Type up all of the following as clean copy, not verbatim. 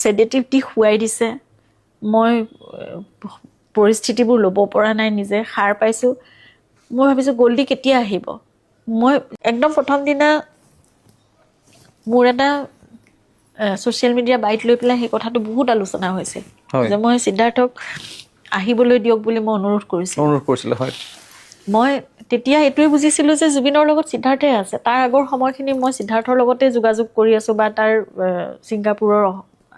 Sedative দি খুৱাই দিছে মই পৰিস্থিতিবোৰ ল'ব পৰা নাই নিজে সাৰ পাইছোঁ মই ভাবিছোঁ গল্ডি কেতিয়া আহিব মই একদম প্ৰথম দিনা মোৰ এটা ছ'চিয়েল মিডিয়া বাইট লৈ পেলাই সেই কথাটো বহুত আলোচনা হৈছিল যে মই সিদ্ধাৰ্থক আহিবলৈ দিয়ক বুলি মই অনুৰোধ কৰিছিলোঁ হয় মই তেতিয়া এইটোৱে বুজিছিলোঁ যে জুবিনৰ লগত সিদ্ধাৰ্থে আছে তাৰ আগৰ সময়খিনি মই সিদ্ধাৰ্থৰ লগতে যোগাযোগ কৰি আছোঁ বা তাৰ ছিংগাপুৰৰ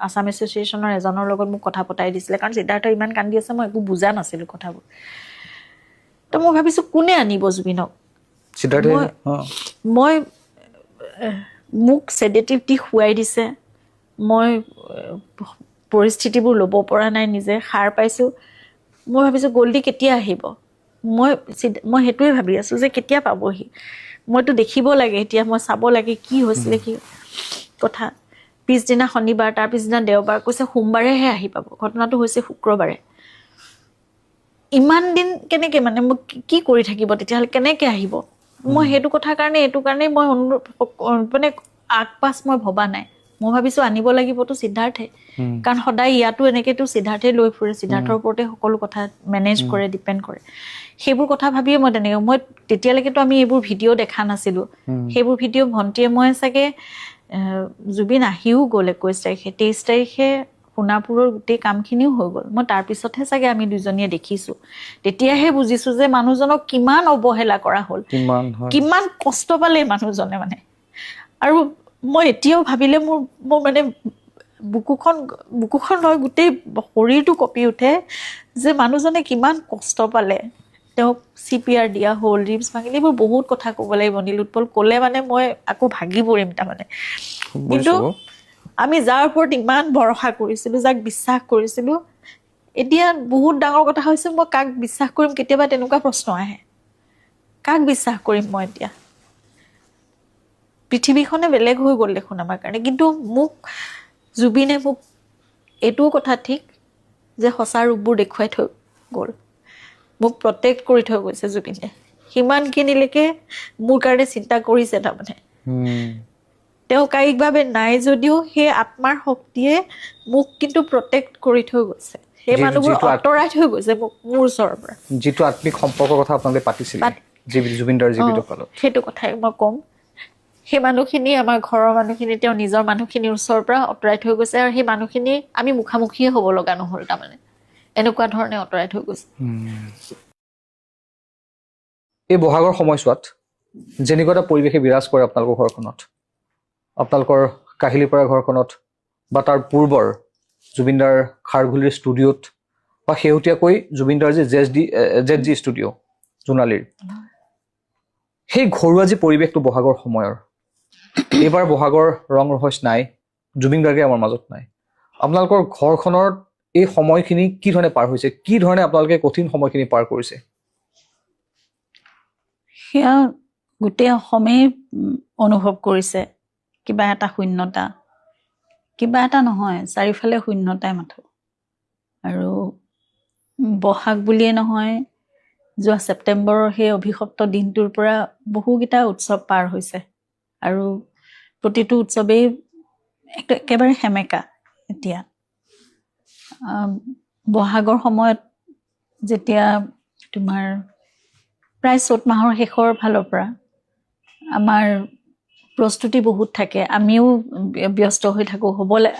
আছাম এছ'চিয়েশ্যনৰ এজনৰ লগত মোক কথা পতাই দিছিলে কাৰণ সিদ্ধাৰ্থ ইমান কান্দি আছে মই একো বুজা নাছিলোঁ কথাবোৰ তো মই ভাবিছোঁ কোনে আনিব জুবিনক মই মোক সেডেটিভ দি খুৱাই দিছে মই পৰিস্থিতিবোৰ ল'ব পৰা নাই নিজে সাৰ পাইছোঁ মই ভাবিছোঁ গল্ডি কেতিয়া আহিব মই সেইটোৱে ভাবি আছোঁ যে কেতিয়া পাবহি মইতো দেখিব লাগে এতিয়া মই চাব লাগে কি হৈছিলে কি কথা পিছদিনা শনিবাৰ তাৰ পিছদিনা দেওবাৰ কৈছে সোমবাৰেহে আহি পাব ঘটনাটো হৈছে শুক্ৰবাৰে ইমান দিন কেনেকৈ মানে মোক কি কৰি থাকিব তেতিয়াহ'লে কেনেকৈ আহিব মই সেইটো কথাৰ কাৰণে এইটো কাৰণেই মই মানে আগপাছ মই ভবা নাই মই ভাবিছোঁ আনিব লাগিবতো সিদ্ধাৰ্থে কাৰণ সদায় ইয়াতো এনেকৈতো সিদ্ধাৰ্থে লৈ ফুৰে সিদ্ধাৰ্থৰ ওপৰতে সকলো কথা মেনেজ কৰে ডিপেণ্ড কৰে সেইবোৰ কথা ভাবিয়ে মই তেনেকৈ মই তেতিয়ালৈকেতো আমি এইবোৰ ভিডিঅ' দেখা নাছিলোঁ সেইবোৰ ভিডিঅ' ভণ্টিয়ে মই চাগে জুবিন আহিও গ'ল 21 তাৰিখে 23 তাৰিখে সোণাপুৰৰ গোটেই কামখিনিও হৈ গ'ল মই তাৰপিছতহে চাগে আমি দুজনীয়ে দেখিছোঁ তেতিয়াহে বুজিছোঁ যে মানুহজনক কিমান অৱহেলা কৰা হ'ল কিমান কষ্ট পালে মানুহজনে মানে আৰু মই এতিয়াও ভাবিলে মোৰ মানে বুকুখন নহয় গোটেই শৰীৰটো কঁপি উঠে যে মানুহজনে কিমান কষ্ট পালে তেওঁক CPR দিয়া হ'ল ৰিবছ ভাঙিলে এইবোৰ বহুত কথা ক'ব লাগিব নীলোৎপল ক'লে মানে মই আকৌ ভাগি পৰিম তাৰমানে কিন্তু আমি যাৰ ওপৰত ইমান ভৰসা কৰিছিলোঁ যাক বিশ্বাস কৰিছিলোঁ এতিয়া বহুত ডাঙৰ কথা হৈছে মই কাক বিশ্বাস কৰিম কেতিয়াবা তেনেকুৱা প্ৰশ্ন আহে কাক বিশ্বাস কৰিম মই এতিয়া পৃথিৱীখনে বেলেগ হৈ গ'ল দেখোন আমাৰ কাৰণে কিন্তু জুবিনে মোক এইটোও কথা ঠিক যে সঁচা ৰূপবোৰ দেখুৱাই থৈ গ'ল মোক প্ৰটেক্ট কৰি থৈ গৈছে জুবিনে সিমানখিনিলৈকে মোৰ কাৰণে চিন্তা কৰিছে তাৰমানে তেওঁ কায়িকভাৱে নাই যদিও সেই আত্মাৰ শক্তিয়ে মোক কিন্তু প্ৰটেক্ট কৰি থৈ গৈছে সেই মানুহবোৰ আঁতৰাই থৈ গৈছে মোৰ ওচৰৰ পৰা যিটো আত্মিক সম্পৰ্কৰ কথা আপোনালোকে পাতিছিলে জুবিনদাৰ জীৱিত কালত সেইটো কথাই মই ক'ম সেই মানুহখিনি আমাৰ ঘৰৰ মানুহখিনি তেওঁ নিজৰ মানুহখিনিৰ ওচৰৰ পৰা আঁতৰাই থৈ গৈছে আৰু সেই মানুহখিনি আমি মুখামুখিয়ে হ'ব লগা নহ'ল তাৰমানে এনেকুৱা ধৰণে আঁতৰাই থৈ গৈছে এই বহাগৰ সময়ছোৱাত যেনেকুৱা এটা পৰিৱেশে বিৰাজ কৰে আপোনালোকৰ ঘৰখনত আপোনালোকৰ কাহিলীপাৰা ঘৰখনত বা তাৰ পূৰ্বৰ জুবিনদাৰ খাৰঘুলিৰ ষ্টুডিঅ'ত বা শেহতীয়াকৈ জুবিনদাৰ যে ZG ষ্টুডিঅ' জোনালীৰ সেই ঘৰুৱা যি পৰিৱেশটো বহাগৰ সময়ৰ এইবাৰ বহাগৰ ৰং ৰহস্য নাই জুবিন গাৰ্গে আমাৰ মাজত নাই আপোনালোকৰ ঘৰখনৰ এই সময়খিনি কি ধৰণে পাৰ হৈছে কি ধৰণে আপোনালোকে কঠিন সময়খিনি পাৰ কৰিছে সেয়া গোটেই অসমেই অনুভৱ কৰিছে কিবা এটা শূন্যতা কিবা এটা নহয় চাৰিওফালে শূন্যতাই মাথো আৰু বহাগ বুলিয়ে নহয় যোৱা ছেপ্টেম্বৰৰ সেই অভিশপ্ত দিনটোৰ পৰা বহুকেইটা উৎসৱ পাৰ হৈছে আৰু প্ৰতিটো উৎসৱেই একেবাৰে সেমেকা এতিয়া বহাগৰ সময়ত যেতিয়া তোমাৰ প্ৰায় চ'ত মাহৰ শেষৰ ফালৰ পৰা আমাৰ প্ৰস্তুতি বহুত থাকে আমিও ব্যস্ত হৈ থাকোঁ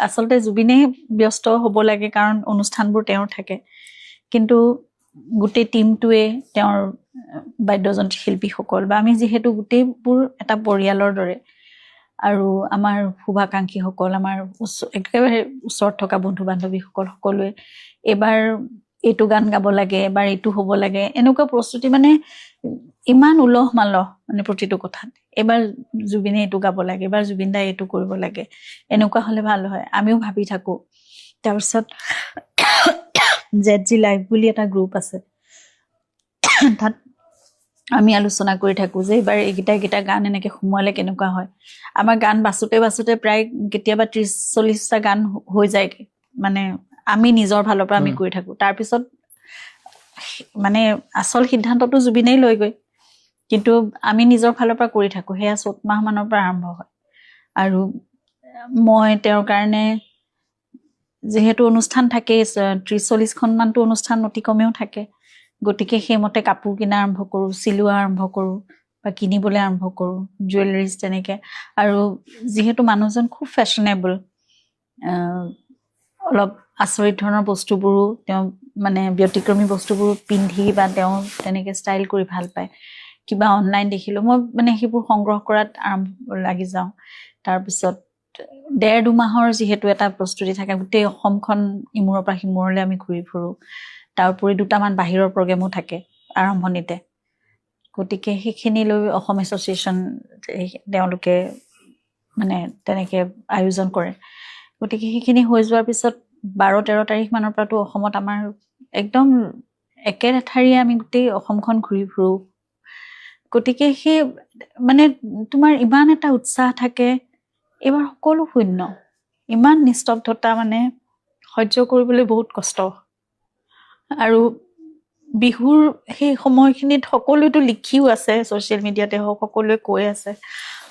আচলতে জুবিনেই ব্যস্ত হ'ব লাগে কাৰণ অনুষ্ঠানবোৰ তেওঁৰ থাকে কিন্তু গোটেই টীমটোৱে তেওঁৰ বাদ্যযন্ত্ৰী শিল্পীসকল বা আমি যিহেতু গোটেইবোৰ এটা পৰিয়ালৰ দৰে আৰু আমাৰ শুভাকাংক্ষীসকল আমাৰ একেবাৰে ওচৰত থকা বন্ধু বান্ধৱীসকল সকলোৱে এইবাৰ এইটো গান গাব লাগে এবাৰ এইটো হ'ব লাগে এনেকুৱা প্ৰস্তুতি মানে ইমান উলহ মালহ মানে প্ৰতিটো কথাত এবাৰ জুবিনে এইটো গাব লাগে এবাৰ জুবিন দাই এইটো কৰিব লাগে এনেকুৱা হ'লে ভাল হয় আমিও ভাবি থাকোঁ তাৰপিছত ZG লাইভ বুলি এটা গ্ৰুপ আছে তাত আমি আলোচনা কৰি থাকোঁ যে এইবাৰ এইকেইটা গান এনেকৈ সোমোৱালে কেনেকুৱা হয় আমাৰ গান বাছোতে প্ৰায় কেতিয়াবা 30-40টা গান হৈ যায়গৈ মানে আমি নিজৰ ফালৰ পৰা আমি কৰি থাকোঁ তাৰপিছত মানে আচল সিদ্ধান্তটো জুবিনেই লৈ গৈ কিন্তু আমি নিজৰ ফালৰ পৰা কৰি থাকোঁ সেয়া চ'ত মাহমানৰ পৰা আৰম্ভ হয় আৰু মই তেওঁৰ কাৰণে যিহেতু অনুষ্ঠান থাকে 30-40খনমানটো অনুষ্ঠান অতি কমেও থাকে, গতিকে সেইমতে কাপোৰ কিনা আৰম্ভ কৰোঁ, চিলোৱা আৰম্ভ কৰোঁ বা কিনিবলৈ আৰম্ভ কৰোঁ, জুৱেলাৰিজ তেনেকৈ। আৰু যিহেতু মানুহজন খুব ফেশ্বনেবল, অলপ আচৰিত ধৰণৰ বস্তুবোৰো তেওঁ মানে ব্যতিক্ৰমী বস্তুবোৰ পিন্ধি বা তেওঁ তেনেকৈ ষ্টাইল কৰি ভাল পায়। কিবা অনলাইন দেখিলোঁ, মই মানে সেইবোৰ সংগ্ৰহ কৰাত লাগি যাওঁ। তাৰপিছত 1.5-2 মাহৰ যিহেতু এটা প্ৰস্তুতি থাকে, গোটেই অসমখন ইমূৰৰ পৰা সিমূৰলৈ আমি ঘূৰি ফুৰোঁ। তাৰ উপৰি 2টামান বাহিৰৰ প্ৰগ্ৰেমো থাকে আৰম্ভণিতে, গতিকে সেইখিনি লৈ অসম এছ'চিয়েশ্যন তেওঁলোকে মানে তেনেকৈ আয়োজন কৰে। গতিকে সেইখিনি হৈ যোৱাৰ পিছত 12-13 তাৰিখমানৰ পৰাতো অসমত আমাৰ একদম একেলেঠাৰিয়ে আমি গোটেই অসমখন ঘূৰি ফুৰোঁ। গতিকে সেই মানে তোমাৰ ইমান এটা উৎসাহ থাকে, এইবাৰ সকলো শূন্য, ইমান নিস্তব্ধতা, মানে সহ্য কৰিবলৈ বহুত কষ্ট। আৰু বিহুৰ সেই সময়খিনিত সকলোৱেতো লিখিও আছে, ছ'চিয়েল মিডিয়াতে হওক সকলোৱে কৈ আছে।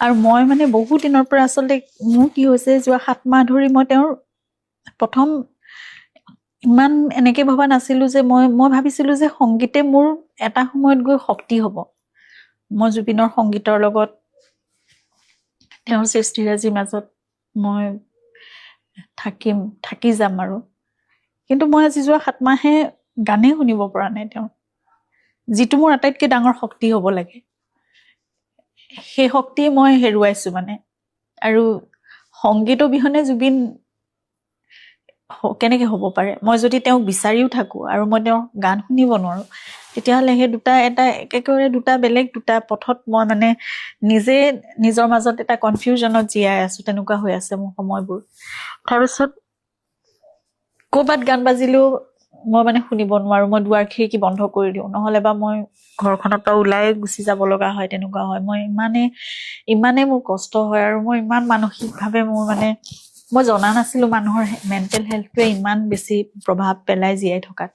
আৰু মই মানে বহু দিনৰ পৰা আচলতে মোৰ কি হৈছে, যোৱা 7 মাহ ধৰি মই তেওঁৰ প্ৰথম ইমান এনেকৈ ভবা নাছিলোঁ যে মই ভাবিছিলোঁ যে সংগীতে মোৰ এটা সময়ত গৈ শক্তি হ'ব। মই জুবিনৰ সংগীতৰ লগত, তেওঁৰ সৃষ্টিৰাজিৰ মাজত মই থাকি যাম আৰু। কিন্তু মই আজি যোৱা 7 মাহে গানেই শুনিব পৰা নাই তেওঁ, যিটো মোৰ আটাইতকৈ ডাঙৰ শক্তি হ'ব লাগে, সেই শক্তি মই হেৰুৱাইছোঁ মানে। আৰু সংগীত অবিহনে জুবিন কেনেকৈ হ'ব পাৰে? মই যদি তেওঁক বিচাৰিও থাকোঁ আৰু মই তেওঁৰ গান শুনিব নোৱাৰোঁ, তেতিয়াহ'লে সেই একেবাৰে দুটা বেলেগ পথত মই মানে নিজে নিজৰ মাজত এটা কনফিউজনত জীয়াই আছোঁ, তেনেকুৱা হৈ আছে মোৰ সময়বোৰ। তাৰপিছত ক'ৰবাত গান বাজিলেও মই মানে শুনিব নোৱাৰোঁ, মই দুৱাৰ খিৰিকী বন্ধ কৰি দিওঁ, নহ'লে বা মই ঘৰখনৰ পৰা ওলাই গুচি যাব লগা হয়, তেনেকুৱা হয়। মই ইমানেই মোৰ কষ্ট হয়, আৰু মই ইমান মানসিকভাৱে মোৰ মানে মই জনা নাছিলোঁ মানুহৰ মেণ্টেল হেল্থটোৱে ইমান বেছি প্ৰভাৱ পেলাই জীয়াই থকাত।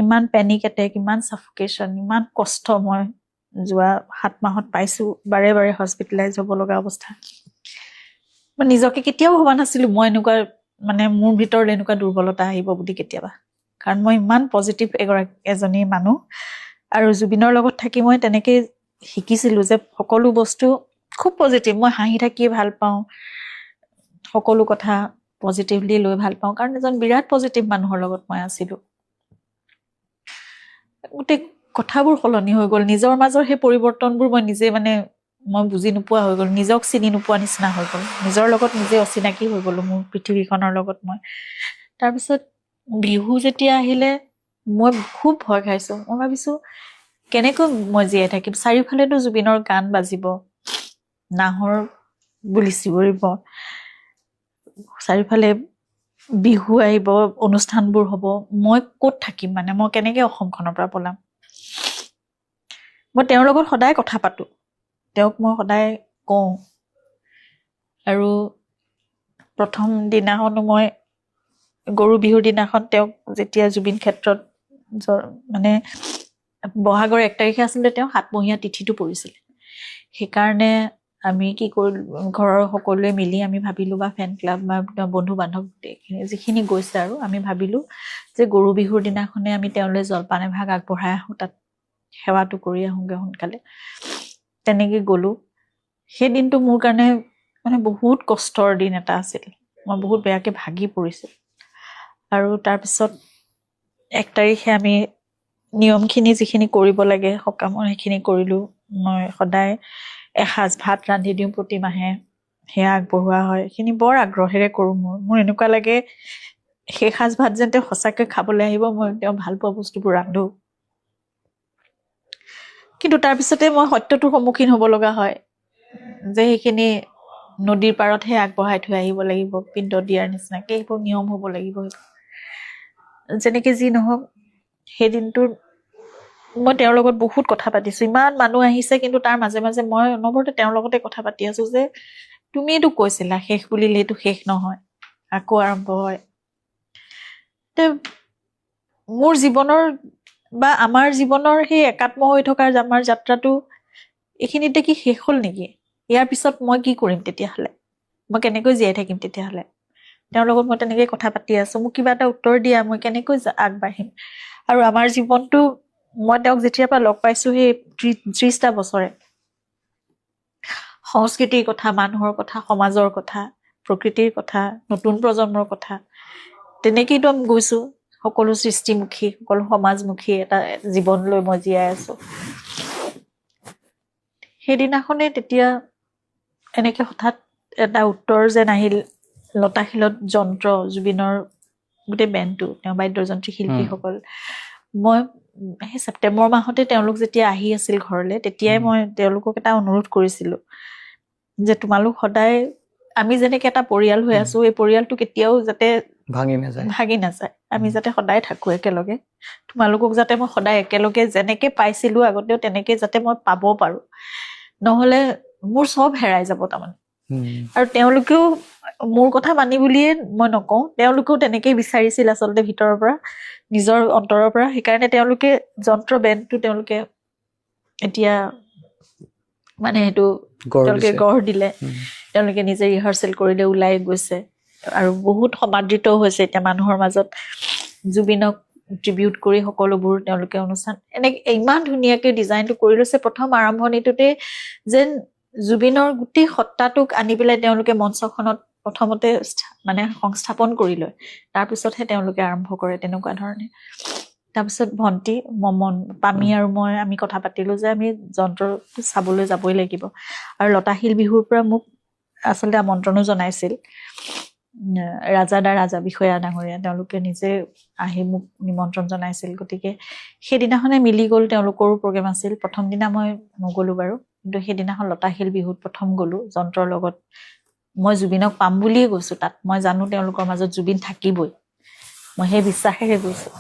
ইমান পেনিক এটেক, ইমান ছাফোকেশ্যন, ইমান কষ্ট মই যোৱা 7 মাহত পাইছোঁ, বাৰে বাৰে হস্পিটেলাইজ হ'ব লগা অৱস্থা। মই নিজকে কেতিয়াও ভবা নাছিলোঁ মই এনেকুৱা মানে মোৰ ভিতৰত এনেকুৱা দুৰ্বলতা আহিব বুলি কেতিয়াবা, কাৰণ মই ইমান পজিটিভ এজনী মানুহ। আৰু জুবিনৰ লগত থাকি মই তেনেকৈ শিকিছিলোঁ যে সকলো বস্তু খুব পজিটিভ। মই হাঁহি থাকিয়ে ভাল পাওঁ, সকলো কথা পজিটিভলি লৈ ভাল পাওঁ, কাৰণ এজন বিৰাট পজিটিভ মানুহৰ লগত মই আছিলোঁ। গোটেই কথাবোৰ সলনি হৈ গ'ল, নিজৰ মাজৰ সেই পৰিৱৰ্তনবোৰ মই নিজে মই বুজি নোপোৱা হৈ গ'ল, নিজক চিনি নোপোৱা নিচিনা হৈ গ'ল, নিজৰ লগত নিজে অচিনাকি হৈ গ'লোঁ, মোৰ পৃথিৱীখনৰ লগত মই। তাৰপিছত বিহু যেতিয়া আহিলে মই খুব ভয় খাইছোঁ। মই ভাবিছোঁ কেনেকৈ মই জীয়াই থাকিম? চাৰিওফালেতো জুবিনৰ গান বাজিব, নাহৰ বুলি চিঞৰিব, চাৰিওফালে বিহু আহিব, অনুষ্ঠানবোৰ হ'ব, মই ক'ত থাকিম? মই কেনেকৈ অসমখনৰ পৰা পলাম? মই তেওঁৰ লগত সদায় কথা পাতোঁ, তেওঁক মই সদায় কওঁ। আৰু প্ৰথম দিনাখনো মই গৰু বিহুৰ দিনাখন তেওঁক যেতিয়া জুবিন ক্ষেত্ৰত বহাগৰ 1 তাৰিখে আছিলে, তেওঁ 7মহীয়া তিথিটো পৰিছিলে। সেইকাৰণে আমি কি কৰিলোঁ, ঘৰৰ সকলোৱে মিলি আমি ভাবিলোঁ, বা ফেন ক্লাব বা বন্ধু বান্ধৱ যিখিনি গৈছে, আৰু আমি ভাবিলোঁ যে গৰু বিহুৰ দিনাখনে আমি তেওঁলৈ জলপান এভাগ আগবঢ়াই আহোঁ, তাত সেৱাটো কৰি আহোঁগৈ সোনকালে। তেনেকৈ গ'লোঁ। সেই দিনটো মোৰ কাৰণে বহুত কষ্টৰ দিন এটা আছিল, মই বহুত বেয়াকৈ ভাগি পৰিছোঁ। আৰু তাৰপিছত 1 তাৰিখে আমি নিয়মখিনি যিখিনি কৰিব লাগে সকামৰ, সেইখিনি কৰিলোঁ। মই সদায় এসাঁজ ভাত ৰান্ধি দিওঁ প্ৰতিমাহে, সেয়া আগবঢ়োৱা হয়। সেইখিনি বৰ আগ্ৰহেৰে কৰোঁ। মোৰ এনেকুৱা লাগে সেই সাঁজ ভাত যেন তেওঁ সঁচাকৈ খাবলৈ আহিব, মই তেওঁ ভাল পোৱা বস্তুবোৰ ৰান্ধোঁ। কিন্তু তাৰপিছতে মই সত্যটোৰ সন্মুখীন হ'ব লগা হয় যে সেইখিনি নদীৰ পাৰতহে আগবঢ়াই থৈ আহিব লাগিব, পিণ্ড দিয়াৰ নিচিনাকৈ সেইবোৰ নিয়ম হ'ব লাগিব। যেনেকৈ যি নহওক, সেই দিনটোৰ মই তেওঁৰ লগত বহুত কথা পাতিছোঁ। ইমান মানুহ আহিছে, কিন্তু তাৰ মাজে মাজে মই অনবৰতে তেওঁৰ লগতে কথা পাতি আছোঁ যে তুমিতো কৈছিলা শেষ বুলিলেতো শেষ নহয়, আকৌ আৰম্ভ হয়। মোৰ জীৱনৰ বা আমাৰ জীৱনৰ সেই একাত্ম হৈ থকাৰ আমাৰ যাত্ৰাটো এইখিনিতে কি শেষ হ'ল নেকি? ইয়াৰ পিছত মই কি কৰিম তেতিয়াহ'লে? মই কেনেকৈ জীয়াই থাকিম তেতিয়াহ'লে? তেওঁৰ লগত মই তেনেকৈ কথা পাতি আছোঁ, মোক কিবা এটা উত্তৰ দিয়া, মই কেনেকৈ আগবাঢ়িম। আৰু আমাৰ জীৱনটো মই তেওঁক যেতিয়াৰ পৰা লগ পাইছোঁ সেই 30টা বছৰে সংস্কৃতিৰ কথা, মানুহৰ কথা, সমাজৰ কথা, প্ৰকৃতিৰ কথা, নতুন প্ৰজন্মৰ কথা, তেনেকেইতো আমি গৈছোঁ। সকলো সৃষ্টিমুখী, সকলো সমাজমুখী এটা জীৱন লৈ মই জীয়াই আছোঁ। সেইদিনাখনে তেতিয়া এনেকে হঠাৎ এটা উত্তৰ যেন আহিল, লতাশিলত যন্ত্ৰ, জুবিনৰ গোটেই বেণ্ডটো, তেওঁ বাদ্যযন্ত্ৰী শিল্পীসকল। মই সেই ছেপ্টেম্বৰ মাহতে তেওঁলোক যেতিয়া আহি আছিল ঘৰলৈ, তেতিয়াই মই তেওঁলোকক এটা অনুৰোধ কৰিছিলোঁ যে তোমালোক সদায়, আমি যেনেকে এটা পৰিয়াল হৈ আছোঁ, এই পৰিয়ালটো কেতিয়াও যাতে ভাগি নাযায়, আমি যাতে সদায় থাকোঁ একেলগে। তোমালোকক যাতে মই সদায় একেলগে যেনেকে পাইছিলোঁ আগতেও তেনেকে যাতে মই পাব পাৰোঁ, নহ'লে মোৰ চব হেৰাই যাব তাৰমানে। আৰু তেওঁলোকেও মোৰ কথা মানি বুলিয়ে মই নকওঁ, তেওঁলোকেও তেনেকেই বিচাৰিছিল আচলতে ভিতৰৰ পৰা, নিজৰ অন্তৰৰ পৰা। সেইকাৰণে তেওঁলোকে যন্ত্ৰ বেণ্ডটো তেওঁলোকে এতিয়া মানে সেইটো তেওঁলোকে গঢ় দিলে, তেওঁলোকে নিজে ৰিহাৰ্চেল কৰিলে, ওলাই গৈছে আৰু বহুত সমাদৃত হৈছে এতিয়া মানুহৰ মাজত। জুবিনক ট্ৰিবিউট কৰি সকলোবোৰ তেওঁলোকে অনুষ্ঠান এনেকে ইমান ধুনীয়াকৈ ডিজাইনটো কৰি লৈছে। প্ৰথম আৰম্ভণিটোতে যেন জুবিনৰ গোটেই সত্তাটোক আনি পেলাই তেওঁলোকে মঞ্চখনত প্ৰথমতে মানে সংস্থাপন কৰি লয়, তাৰপিছতহে তেওঁলোকে আৰম্ভ কৰে, তেনেকুৱা ধৰণে। তাৰপিছত ভণ্টি, মমন, পামি আৰু মই আমি কথা পাতিলোঁ যে আমি যন্ত্ৰটো চাবলৈ যাবই লাগিব। আৰু লতাশিল বিহুৰ পৰা মোক আচলতে আমন্ত্ৰণো জনাইছিল ৰাজা বিষয়া ডাঙৰীয়া, তেওঁলোকে নিজে আহি মোক নিমন্ত্ৰণ জনাইছিল। গতিকে সেইদিনাখনে মিলি গ'ল, তেওঁলোকৰো প্ৰগ্ৰেম আছিল। প্ৰথম দিনা মই নগ'লোঁ বাৰু, কিন্তু সেইদিনাখন লতাশিল বিহুত প্ৰথম গ'লোঁ যন্ত্ৰৰ লগত। মই জুবিনক পাম বুলিয়ে গৈছোঁ তাত, মই জানো তেওঁলোকৰ মাজত জুবিন থাকিবই, মই সেই বিশ্বাসেৰে গৈছোঁ।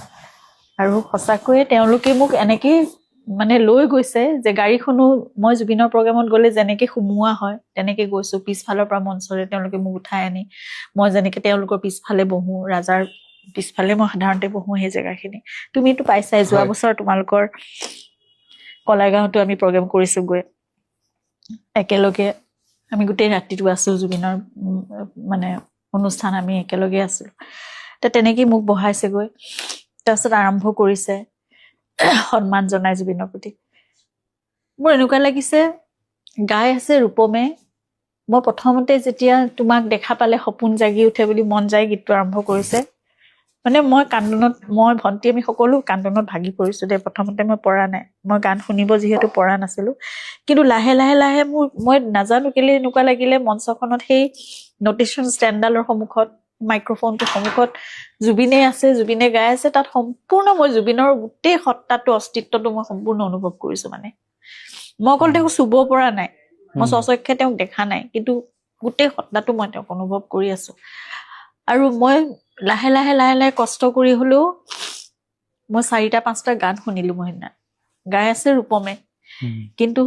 আৰু সঁচাকৈয়ে তেওঁলোকে মোক এনেকেই মানে লৈ গৈছে যে গাড়ীখনো মই জুবিনৰ প্ৰগ্ৰেমত গ'লে যেনেকৈ সুমুওৱা হয় তেনেকৈ গৈছোঁ। পিছফালৰ পৰা মঞ্চৰে তেওঁলোকে মোক উঠাই আনি, মই যেনেকৈ তেওঁলোকৰ পিছফালে বহোঁ, ৰাজাৰ পিছফালে মই সাধাৰণতে বহোঁ সেই জেগাখিনি। তুমিতো পাইছাই, যোৱা বছৰ তোমালোকৰ কলাইগাঁৱতো আমি প্ৰগ্ৰেম কৰিছোঁ গৈ, একেলগে আমি গোটেই ৰাতিটো আছোঁ, জুবিনৰ মানে অনুষ্ঠান আমি একেলগে আছোঁ। তেনেকেই মোক বহাইছেগৈ। তাৰপিছত আৰম্ভ কৰিছে সন্মান জনাই জুবিনৰ প্ৰতি। মোৰ এনেকুৱা লাগিছে গাই আছে ৰূপমে, মই প্ৰথমতে যেতিয়া তোমাক দেখা পালে সপোন জাগি উঠে বুলি মন যায় গীতটো আৰম্ভ কৰিছে। মানে মই কান্দোনত, মই ভণ্টি আমি সকলো কান্দোনত ভাগি পৰিছোঁ দেই। প্ৰথমতে মই পৰা নাই, মই গান শুনিব যিহেতু পৰা নাছিলোঁ, কিন্তু লাহে লাহে লাহে মই নাজানো কেলে এনেকুৱা লাগিলে মঞ্চখনত সেই নটিশ্যন ষ্টেণ্ডডালৰ সন্মুখত, মাইক্ৰফোনটোৰ সন্মুখত জুবিনে আছে, জুবিনে গাই আছে, তাত সম্পূৰ্ণ মই জুবিনৰ গোটেই সত্তাটো, অস্তিত্বটো মই সম্পূৰ্ণ অনুভৱ কৰিছোঁ। মানে মই অকল তেওঁক চুব পৰা নাই, মই স্বচক্ষে তেওঁক দেখা নাই, কিন্তু গোটেই সত্তাটো মই তেওঁক অনুভৱ কৰি আছোঁ। আৰু মই লাহে লাহে লাহে লাহে কষ্ট কৰি হ'লেও মই 4-5টা গান শুনিলোঁ। মই সেইদিনা গাই আছে ৰূপমে, কিন্তু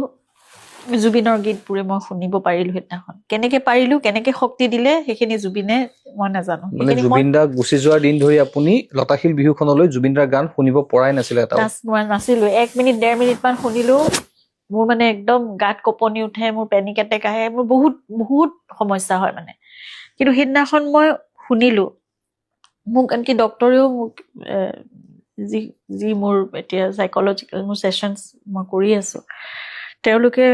জুবিনৰ গীতবোৰে মই শুনিব পাৰিলোঁ সেইদিনাখন। কেনেকে পাৰিলোঁ, কেনেকে শক্তি দিলে সেইখিনি জুবিনে, মই নাজানো। মানে জুবিন দা গুচি যোৱাৰ দিন ধৰি আপুনি লতাশিল বিহুখনলৈ জুবিন দাৰ গান শুনিব পৰাই নাছিলে? নাছিলো। 1 মিনিট 1.5 মিনিট মান শুনিলোঁ, মোৰ মানে একদম গাত কঁপনি উঠে, মোৰ পেনিক এটেক আহে, মোৰ বহুত বহুত সমস্যা হয় মানে। কিন্তু সেইদিনাখন মই শুনিলোঁ। মোক আনকি ডক্টৰেও মোক যি মোৰ এতিয়া চাইকলজিকেল মোৰ ছেশ্যনছ মই কৰি আছোঁ, তেওঁলোকে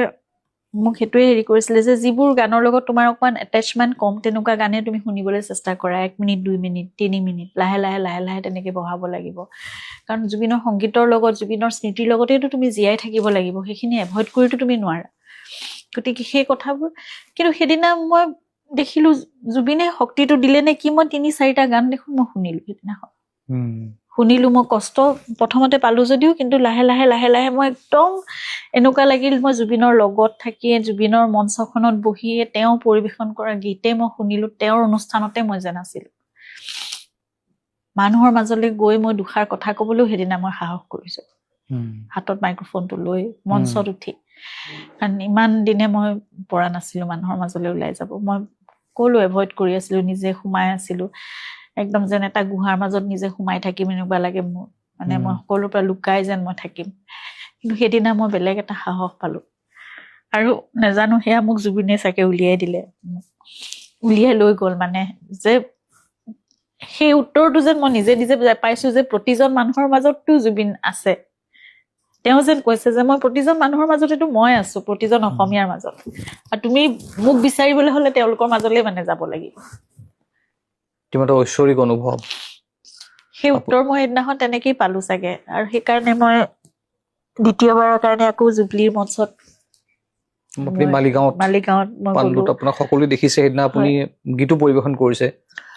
মোক সেইটোৱে হেৰি কৰিছিলে যে যিবোৰ গানৰ লগত তোমাৰ অকণমান এটেচমেণ্ট কম, তেনেকুৱা গানে তুমি শুনিবলৈ চেষ্টা কৰা। 1 মিনিট 2 মিনিট 3 মিনিট লাহে লাহে লাহে লাহে তেনেকৈ বঢ়াব লাগিব। কাৰণ জুবিনৰ সংগীতৰ লগত, জুবিনৰ স্মৃতিৰ লগতেতো তুমি জীয়াই থাকিব লাগিব, সেইখিনি এভইড কৰিতো তুমি নোৱাৰা। গতিকে সেই কথাবোৰ, কিন্তু সেইদিনা মই দেখিলোঁ জুবিনে শক্তিটো দিলে নে কি, মই 3-4টা গান দেখোন মই শুনিলোঁ সেইদিনাখন। শুনিলোঁ, মই কষ্ট প্ৰথমতে পালোঁ যদিও, কিন্তু লাহে লাহে লাহে লাহে মই একদম এনেকুৱা লাগিল মই জুবিনৰ লগত থাকিয়ে, জুবিনৰ মঞ্চখনত বহিয়ে তেওঁ পৰিৱেশন কৰা গীতে মই শুনিলোঁ, তেওঁৰ অনুষ্ঠানতে মই যেন আছিলোঁ। মানুহৰ মাজলৈ গৈ মই দুষাৰ কথা ক'বলৈও সেইদিনা মই সাহস কৰিছোঁ, হাতত মাইক্ৰফোনটো লৈ মঞ্চত উঠি। কাৰণ ইমান দিনে মই পৰা নাছিলোঁ মানুহৰ মাজলৈ ওলাই যাব। মই ক'লো এভইড কৰি আছিলোঁ, নিজে সোমাই আছিলোঁ, একদম যেন এটা গুহাৰ মাজত নিজে সোমাই থাকিম এনেকুৱা লাগে মোৰ। মানে মই সকলোৰ পৰা লুকাই যেন মই থাকিম। কিন্তু সেইদিনা মই বেলেগ এটা সাহস পালোঁ। আৰু নাজানো সেয়া মোক জুবিনে চাগে উলিয়াই দিলে, উলিয়াই লৈ গ'ল। মানে যে সেই উত্তৰটো যেন মই নিজে নিজে পাইছো যে প্ৰতিজন মানুহৰ মাজততো জুবিন আছে। তেওঁ যেন কৈছে যে মই প্ৰতিজন মানুহৰ মাজতেতো মই আছো, প্ৰতিজন অসমীয়াৰ মাজত, আৰু তুমি মোক বিচাৰিবলৈ হলে তেওঁলোকৰ মাজলৈ মানে যাব লাগিব। কিমান এটা ঐশ্বৰিক অনুভৱ। সেই উত্তৰ মই সেইদিনাখন তেনেকেই পালো চাগে, আৰু সেইকাৰণে মই দ্বিতীয়বাৰৰ কাৰণে আকৌ জুবলিৰ মঞ্চত আপুনি মালিগাঁৱত মই পাণ্ডুত গলো। আপোনাক সকলোৱে দেখিছে, সেইদিনা আপুনি গীতো পৰিৱেশন কৰিছে,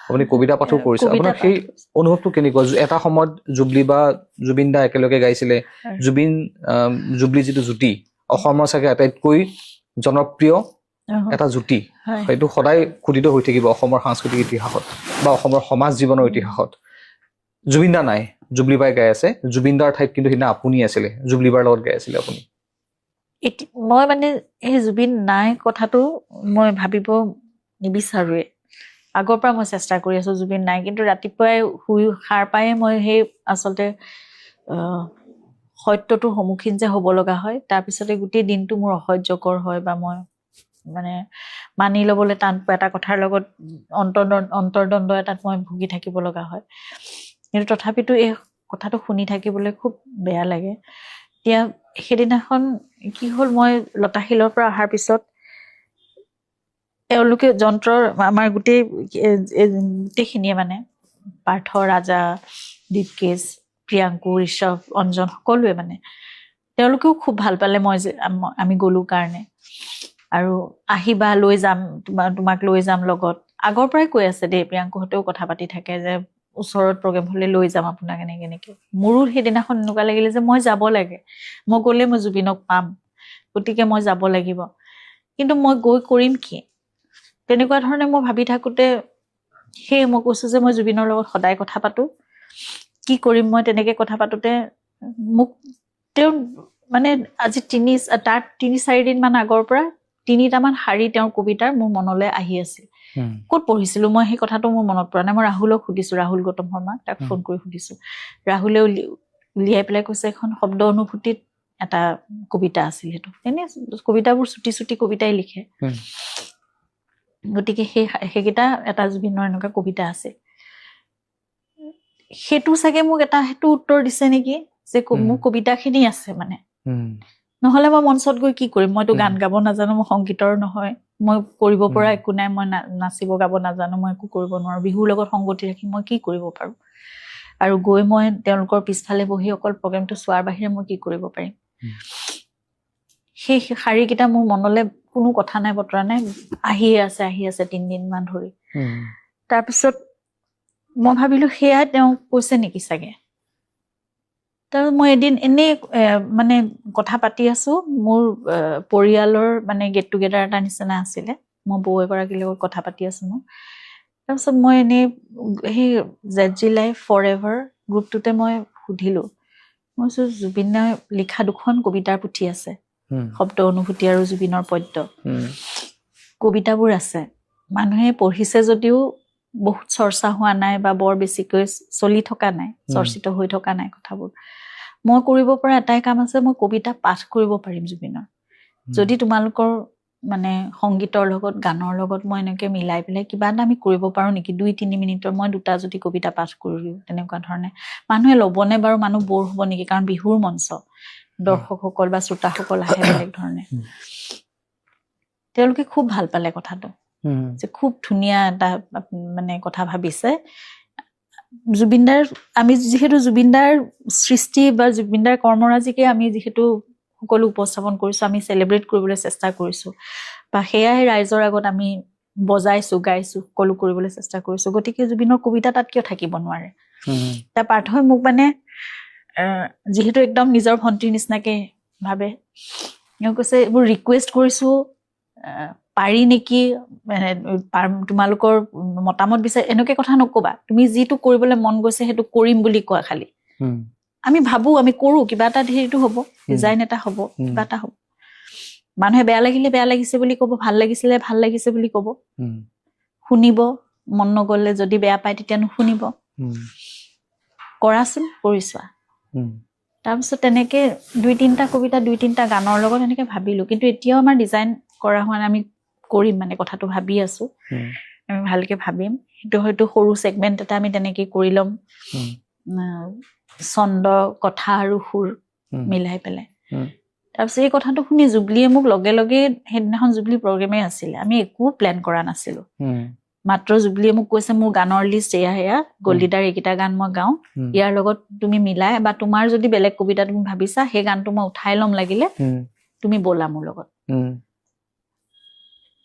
আপুনি কবিতা পাঠো কৰিছে। আপোনাৰ সেই অনুভৱটো কেনেকুৱা? এটা সময়ত জুবলি বা জুবিন দা একেলগে গাইছিলে, জুবলি যিটো জুতি অসমৰ চাগে আটাইতকৈ জনপ্ৰিয় এটা জুতি, সেইটো সদায় খোদিত হৈ থাকিব অসমৰ সাংস্কৃতিক ইতিহাসত বা অসমৰ সমাজ জীৱনৰ ইতিহাসত। জুবিন দা নাই, জুবলি বাই গাই আছে। জুবিন দাৰ ঠাইত কিন্তু সেইদিনা আপুনি আছিলে, জুবলি বাৰ লগত গাই আছিলে আপুনি। মই মানে এই জুবিন নাই কথাটো মই ভাবিব নিবিচাৰোৱে। আগৰ পৰা মই চেষ্টা কৰি আছো জুবিন নাই, কিন্তু ৰাতিপুৱাই শুই সাৰ পায়ে মই সেই আচলতে সত্যটোৰ সন্মুখীন যে হ'ব লগা হয়, তাৰপিছতে গোটেই দিনটো মোৰ অসহ্যকৰ হয়, বা মই মানে মানি ল'বলৈ টান পোৱা এটা কথাৰ লগত অন্তৰ্দ্বন্দ্ব এটাত মই ভুগি থাকিব লগা হয়। কিন্তু তথাপিতো এই কথাটো শুনি থাকিবলৈ খুব বেয়া লাগে। এতিয়া সেইদিনাখন কি হ'ল, মই লতাশিলৰ পৰা অহাৰ পিছত তেওঁলোকে যন্ত্ৰৰ আমাৰ গোটেইখিনিয়ে মানে পাৰ্থ, ৰাজা, দীপকেশ, প্ৰিয়াংকু, ঋষভ, অঞ্জন সকলোৱে মানে তেওঁলোকেও খুব ভাল পালে মই যে আমি গ'লো কাৰণে, আৰু আহিবা লৈ যাম তোমাক লৈ যাম লগত। আগৰ পৰাই কৈ আছে দেই, প্ৰিয়াংকুহঁতেও কথা পাতি থাকে যে ওচৰত প্ৰগ্ৰেম হলে লৈ যাম আপোনাক এনেকে। মোৰো সেইদিনাখন এনেকুৱা লাগিলে যে মই যাব লাগে, মই গ'লে মই জুবিনক পাম, গতিকে মই যাব লাগিব। কিন্তু মই গৈ কৰিম কি? তেনেকুৱা ধৰণে মই ভাবি থাকোতে সেয়ে মই কৈছো যে মই জুবিনৰ লগত সদায় কথা পাতো, কি কৰিম মই তেনেকে কথা পাতোতে মোক তেওঁ মানে আজি 3-4 দিন মান আগৰ পৰা 3টামান শাৰী তেওঁৰ কবিতাৰ মোৰ মনলৈ আহি আছিল। ক'ত পঢ়িছিলো মই সেই কথাটো মোৰ মনত পৰা নাই। মই ৰাহুলক সুধিছো, ৰাহুল গৌতম শৰ্মাক, তাক ফোন কৰি সুধিছো। ৰাহুলে উলিয়াই পেলাই কৈছে এখন শব্দ অনুভূতিত এটা কবিতা আছিল। সেইটো এনে কবিতাবোৰ চুটি চুটি কবিতাই লিখে, গতিকে সেইকেইটা এটা জুবিনৰ এনেকুৱা কবিতা আছে। সেইটো চাগে মোক সেইটো উত্তৰ দিছে নেকি, যে মোৰ কবিতাখিনি আছে মানে। নহলে মই মঞ্চত গৈ কি কৰিম? মইতো গান গাব নাজানো, মই সংগীতৰ নহয়, মই কৰিব পৰা একো নাই, মই নাচিব গাব নাজানো, মই একো কৰিব নোৱাৰো। বিহুৰ লগত সংগতি ৰাখি মই কি কৰিব পাৰো? আৰু গৈ মই তেওঁলোকৰ পিছফালে বহি অকল প্ৰগ্ৰেমটো চোৱাৰ বাহিৰে মই কি কৰিব পাৰিম? সেই শাৰীকেইটা মোৰ মনলৈ কোনো কথা নাই, বতৰা নাই, আহিয়ে আছে 3 দিন মান ধৰি। তাৰপিছত মই ভাবিলো সেয়া তেওঁ কৈছে নেকি চাগে। তাৰপিছত মই এদিন এনেই মানে কথা পাতি আছো, মোৰ পৰিয়ালৰ মানে গেট টুগেডাৰ এটা নিচিনা আছিলে, মই বৌ এগৰাকীৰ লগত কথা পাতি আছো মই। তাৰপিছত মই এনেই সেই ZG Life Forever গ্ৰুপটোতে মই সুধিলো, মই কৈছো জুবিনে লিখা 2খন কবিতাৰ পুথি আছে, শব্দ অনুভূতি আৰু জুবিনৰ পদ্য। কবিতাবোৰ আছে, মানুহে পঢ়িছে যদিও বহুত চৰ্চা হোৱা নাই বা বৰ বেছিকৈ চলি থকা নাই, চৰ্চিত হৈ থকা নাই কথাবোৰ। মই কৰিব পৰা এটাই কাম আছে, মই কবিতা পাঠ কৰিব পাৰিম জুবিনৰ। যদি তোমালোকৰ মানে সংগীতৰ লগত গানৰ লগত মই এনেকে মিলাই পেলাই কিবা এটা আমি কৰিব পাৰো নেকি, 2-3 মিনিটৰ মই 2টা যদি কবিতা পাঠ কৰিলো তেনেকুৱা ধৰণে, মানুহে ল'বনে বাৰু? মানুহ বৰ হ'ব নেকি? কাৰণ বিহুৰ মঞ্চ, দৰ্শকসকল বা শ্ৰোতাসকল আহে বেলেগ ধৰণে। তেওঁলোকে খুব ভাল পালে কথাটো, যে খুব ধুনীয়া এটা মানে কথা ভাবিছে। জুবিনদাৰ আমি যিহেতু জুবিনদাৰ সৃষ্টি বা জুবিনদাৰ কৰ্মৰাজিকে আমি যিহেতু সকলো উপস্থাপন কৰিছো, আমি চেলিব্ৰেট কৰিবলৈ চেষ্টা কৰিছো, বা সেয়াই ৰাইজৰ আগত আমি বজাইছো, গাইছো, সকলো কৰিবলৈ চেষ্টা কৰিছো। গতিকে জুবিনৰ কবিতা তাত কিয় থাকিব নোৱাৰে? তাৰ পাৰ্থই মোক মানে যিহেতু একদম নিজৰ ভণ্টিৰ নিচিনাকে ভাবে, তেওঁ কৈছে এইবোৰ ৰিকুৱেষ্ট কৰিছো, পাৰি নেকি, তোমালোকৰ মতামত বিচাৰি এনেকে কথা নকবা, তুমি যিটো কৰিবলৈ মন গৈছে সেইটো কৰিম বুলি কোৱা। খালি আমি ভাবো, আমি কৰো, কিবা এটা হেৰিটো হ'ব, ডিজাইন এটা হ'ব, কিবা এটা হ'ব। মানুহে বেয়া লাগিলে বেয়া লাগিছে বুলি কব, ভাল লাগিছিলে ভাল লাগিছে বুলি কব, শুনিব। মন নগলে যদি বেয়া পায় তেতিয়া নুশুনিব, কৰাচোন, কৰি চোৱা। তাৰপিছত তেনেকে 2-3টা কবিতা, 2-3টা গানৰ লগত এনেকে ভাবিলো। কিন্তু এতিয়াও আমাৰ ডিজাইন কৰা হোৱা নাই, আমি কৰিম মানে, কথাটো ভাবি আছো, আমি ভালকে ভাবিম। সেইটো হয়তো সৰু ছেগমেণ্ট এটা আমি তেনেকে কৰি ল'ম ছন্দ কথা আৰু সুৰ মিলাই পেলাই তাৰপিছত এই কথাটো শুনি জুবলিয়ে মোক লগে লগে সেইদিনাখন জুবলি প্ৰগ্ৰেমে আছিলে আমি একো প্লেন কৰা নাছিলো মাত্ৰ জুবলিয়ে মোক কৈছে মোৰ গানৰ লিষ্ট এয়া গল্ডিদাৰ এইকেইটা গান মই গাওঁ ইয়াৰ লগত তুমি মিলাই বা তোমাৰ যদি বেলেগ কবিতা তুমি ভাবিছা সেই গানটো মই উঠাই ল'ম লাগিলে তুমি ব'লা মোৰ লগত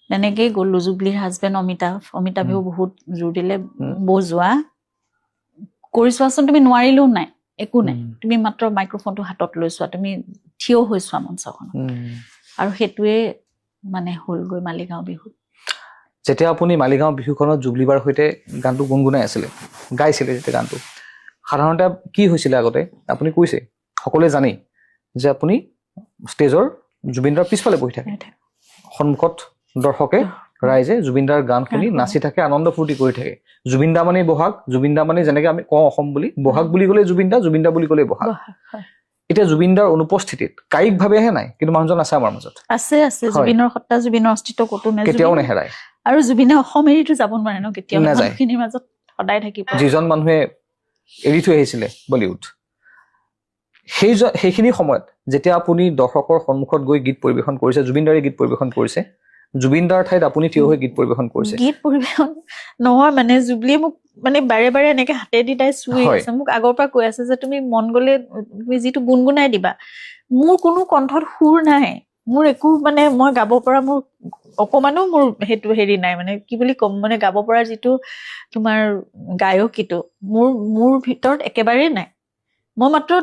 তেনেকেই গ'লো জুবলিৰ হাজবেণ্ড অমিতাভেও বহুত জোৰ দিলে বৌ যোৱা কৰি চোৱাচোন তুমি নোৱাৰিলেও নাই একো নাই তুমি মাত্ৰ মাইক্ৰফোনটো হাতত লৈ চোৱা তুমি থিয় হৈ চোৱা মঞ্চখনত আৰু সেইটোৱে মানে হ'লগৈ মালিগাঁও বিহুত যেতিয়া আপুনি মালিগাঁও বিহুখনত জুবলিবাৰ সৈতে গানটো গুণগুণাই আছিলে গাইছিলে যেতিয়া গানটো সাধাৰণতে কি হৈছিলে আগতে আপুনি কৈছে সকলোৱে জানে যে আপুনি ষ্টেজৰ জুবিনদাৰ পিছফালে বহি থাকে সন্মুখত দৰ্শকে ৰাইজে জুবিনদাৰ গান শুনি নাচি থাকে আনন্দ ফূৰ্তি কৰি থাকে জুবিনদা মানে বহাগ জুবিনদা মানে যেনেকে আমি কওঁ অসম বুলি বহাগ বুলি ক'লে জুবিনদা জুবিনদা বুলি ক'লে বহাগ এতিয়া জুবিনদাৰ অনুপস্থিতিত কায়িকভাৱেহে নাই কিন্তু মানুহজন আছে আমাৰ মাজত আছে জুবিনৰ সত্তা জুবিনৰ অস্তিত্ব ক'তো নাই কেতিয়াও নেহেৰাই আৰু জুবিনে অসম এৰিতো যাব নোৱাৰে ন কেতিয়াও মানুহখিনিৰ মাজত সদায় থাকিব যিজন মানুহে এৰি থৈ আহিছিলে বলিউড সেইখিনি সময়ত যেতিয়া আপুনি দৰ্শকৰ সন্মুখত গৈ গীত পৰিৱেশন কৰিছে জুবিনদাৰে গীত পৰিৱেশন কৰিছে জুবিনদাৰ ঠাইত আপুনি থিয় হৈ গীত পৰিৱেশন কৰিছে গীত পৰিৱেশন নহয় মানে জুবলিয়ে মোক মানে বাৰে বাৰে এনেকে হাতেদি তাই চুই আছে মোক আগৰ পৰা কৈ আছে যে তুমি মন গ'লে তুমি যিটো গুণগুণাই দিবা মোৰ কোনো কণ্ঠত সুৰ নাই মোৰ একো মানে মই গাব পৰা মোৰ অকমানো মোৰ সেইটো হেৰি নাই মানে কি বুলি ক'ম মানে গাব পৰা যিটো তোমাৰ গায়কীটো মোৰ ভিতৰত একেবাৰে নাই মই মাত্ৰ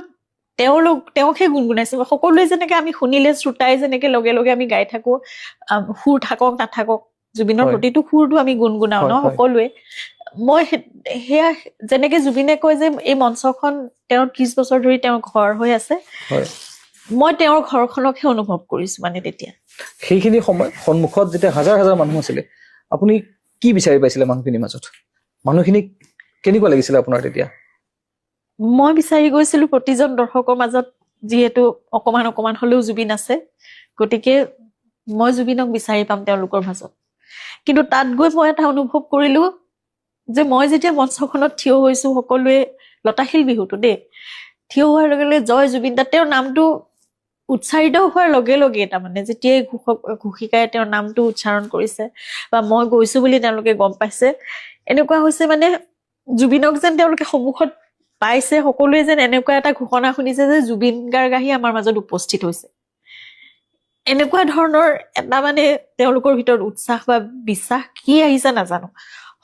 তেওঁকহে গুণগুণাইছো সকলোৱে যেনেকে আমি শুনিলে শ্ৰোতাই যেনেকে লগে লগে আমি গাই থাকো সুৰ থাকক নাথাকক জুবিনৰ প্ৰতিটো সুৰটো আমি গুণগুণাও ন সকলোৱে মই সেয়া যেনেকে জুবিনে কয় যে এই মঞ্চখন তেওঁৰ 30 বছৰ ধৰি তেওঁৰ ঘৰ হৈ আছে মই তেওঁৰ ঘৰখনকহে অনুভৱ কৰিছো মানে তেতিয়া সেইখিনি সময় সন্মুখত যেতিয়া হাজাৰ হাজাৰ মানুহ আছিলে আপুনি কি বিচাৰি পাইছিলে মানুহখিনিৰ মাজত মানুহখিনি কেনেকুৱা লাগিছিলে আপোনাৰ তেতিয়া মই বিচাৰি গৈছিলো প্ৰতিজন দৰ্শকৰ মাজত যিহেতু অকমান অকমান হলেও জুবিন আছে গতিকে মই জুবিনক বিচাৰি পাম তেওঁলোকৰ মাজত কিন্তু তাত গৈ মই এটা অনুভৱ কৰিলো যে মই যেতিয়া মঞ্চখনত থিয় হৈছো সকলোৱে লতাশিল বিহুটো দেই থিয় হোৱাৰ লগে লগে জয় জুবিন দা তেওঁৰ নামটো উচ্চাৰিত হোৱাৰ লগে লগে তাৰমানে যেতিয়াই ঘোষিকাই তেওঁৰ নামটো উচ্চাৰণ কৰিছে বা মই গৈছো বুলি তেওঁলোকে গম পাইছে এনেকুৱা হৈছে মানে জুবিনক যেন তেওঁলোকে সন্মুখত পাইছে সকলোৱে যেন এনেকুৱা এটা ঘোষণা শুনিছে যে জুবিন গাৰ্গ আহি আমাৰ মাজত উপস্থিত হৈছে এনেকুৱা ধৰণৰ এটা মানে তেওঁলোকৰ ভিতৰত উৎসাহ বা বিশ্বাস কি আহিছে নাজানো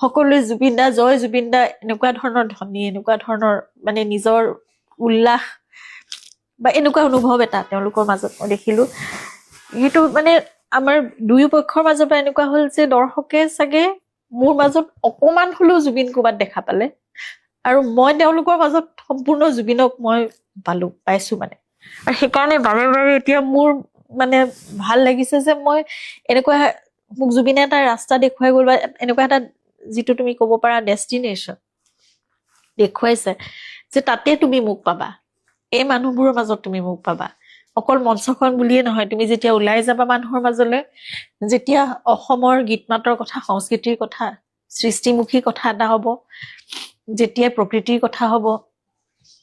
সকলোৱে জুবিন দা জয় জুবিন দা এনেকুৱা ধৰণৰ ধ্বনি এনেকুৱা ধৰণৰ মানে নিজৰ উল্লাস বা এনেকুৱা অনুভৱ এটা তেওঁলোকৰ মাজত মই দেখিলো সেইটো মানে আমাৰ দুয়ো পক্ষৰ মাজৰ পৰা এনেকুৱা হ'ল যে দৰ্শকে চাগে মোৰ মাজত অকমান হলেও জুবিন ক'বাত দেখা পালে আৰু মই তেওঁলোকৰ মাজত সম্পূৰ্ণ জুবিনক মই পাইছো মানে আৰু সেইকাৰণে বাৰে বাৰে এতিয়া মোৰ মানে ভাল লাগিছে যে মই এনেকুৱা মোক জুবিনে এটা ৰাস্তা দেখুৱাই গ'ল বা এনেকুৱা এটা যিটো তুমি ক'ব পাৰা ডেষ্টিনেশ্যন দেখুৱাইছে যে তাতে তুমি মোক পাবা এই মানুহবোৰৰ মাজত তুমি মোক পাবা অকল মঞ্চখন বুলিয়ে নহয় তুমি যেতিয়া ওলাই যাবা মানুহৰ মাজলৈ যেতিয়া অসমৰ গীত মাতৰ কথা সংস্কৃতিৰ কথা সৃষ্টিমুখী কথা এটা হ'ব যেতিয়া প্ৰকৃতিৰ কথা হ'ব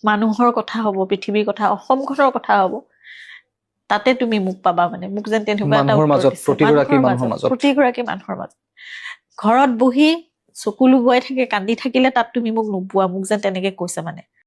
মানুহৰ কথা হ'ব পৃথিৱীৰ কথা অসমখনৰ কথা হ'ব তাতে তুমি মোক পাবা মানে মোক যেন তেনেকুৱা এটা প্ৰতিগৰাকী মানুহৰ মাজত ঘৰত বহি চকু লুবুৱাই থাকে কান্দি থাকিলে তাত তুমি মোক নোপোৱা মোক যেন তেনেকে কৈছে মানে